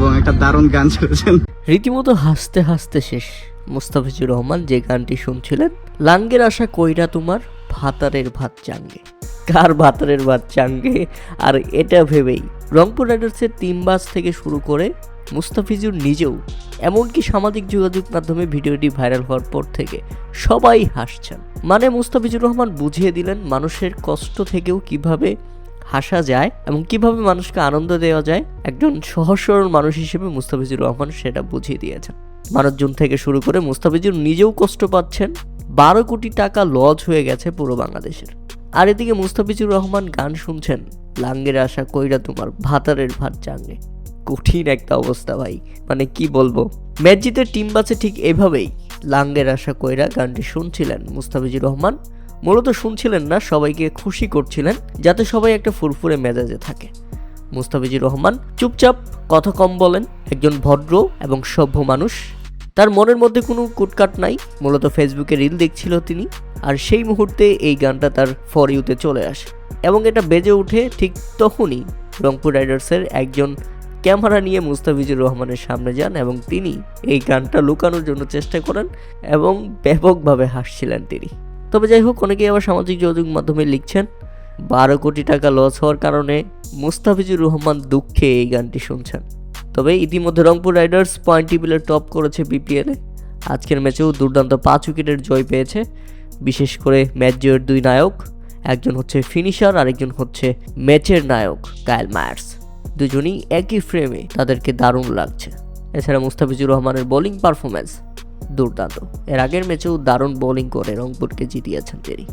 এবং একটা দারুণ গান ছেড়েছেন। রীতিমতো হাসতে হাসতে শেষ মুস্তাফিজুর রহমান যে গানটি শুনছিলেন, লাঙ্গের আশা কইরা তোমার ভাতারের ভাত চাঙ্গে। কার ভাতারের ভাত চাঙ্গে? আর এটা ভেবেই রংপুর রাইডার্সের টিমবাস থেকে শুরু করে মুস্তাফিজুর নিজেও, এমনকি সামাজিক যোগাযোগ মাধ্যমে ভিডিওটি ভাইরাল হওয়ার পর থেকে সবাই হাসছেন। মানে মুস্তাফিজুর রহমান বুঝিয়ে দিলেন মানুষের কষ্ট থেকেও কিভাবে হাসা যায় এবং কিভাবে মানুষকে আনন্দ দেওয়া যায়। একজন সহজ সরল মানুষ হিসেবে মুস্তাফিজুর রহমান সেটা বুঝিয়ে দিয়েছেন। মানুষজন থেকে শুরু করে মুস্তাফিজুর নিজেও কষ্ট পাচ্ছেন। 12 কোটি টাকা লস হয়ে গেছে পুরো বাংলাদেশের। আর এদিকে মুস্তাফিজুর রহমান গান শুনছেন, লাঙ্গের আশা কইরা তোমার ভাতারের ভাত চাঙ্গে। কঠিন একটা অবস্থা ভাই, মানে কি বলবো। ম্যাচ জিতে টিম বাসে ঠিক এভাবেই লাঙ্গের আশা কইরা গানটি শুনছিলেন মুস্তাফিজুর রহমান। মূলত শুনছিলেন না, সবাইকে খুশি করছিলেন যাতে সবাই একটা ফুরফুরে মেজাজে থাকে। মুস্তাফিজুর রহমান চুপচাপ, কথা কম বলেন, একজন ভদ্র এবং সভ্য মানুষ। তার মনের মধ্যে কোনো কুটকাট নাই। মূলত ফেসবুকে রিল দেখছিল তিনি, আর সেই মুহূর্তে এই গানটা তার ফর ইউতে চলে আসে এবং এটা বেজে ওঠে। ঠিক তখনই রংপুর রাইডার্সের একজন ক্যামেরা নিয়ে মুস্তাফিজুর রহমানের সামনে যান এবং তিনি এই গানটা লুকানোর জন্য চেষ্টা করেন এবং ব্যাপকভাবে হাসছিলেন তিনি। তবে যাই হোক, অনেকেই আবার সামাজিক যোগাযোগ মাধ্যমে লিখছেন 12 কোটি টাকা লস হওয়ার কারণে মুস্তাফিজুর রহমান দুঃখে এই গানটি শুনছেন। তবে ইতিমধ্যে রংপুর রাইডার্স পয়েন্ট টেবিলে টপ করেছে বিপিএলে। আজকের ম্যাচেও দুর্দান্ত 5 উইকেটের জয় পেয়েছে। বিশেষ করে ম্যাচ জয়ের 2 নায়ক, একজন হচ্ছে ফিনিশার, আরেকজন হচ্ছে ম্যাচের নায়ক কাইল মায়ার্স। দুজনই একই ফ্রেমে, তাদেরকে দারুণ লাগছে। এছাড়া মুস্তাফিজুর রহমানের বোলিং পারফরম্যান্স দুর্দান্ত। এর আগের ম্যাচেও দারুণ বোলিং করে রংপুরকে জিতিয়েছেন তিনি।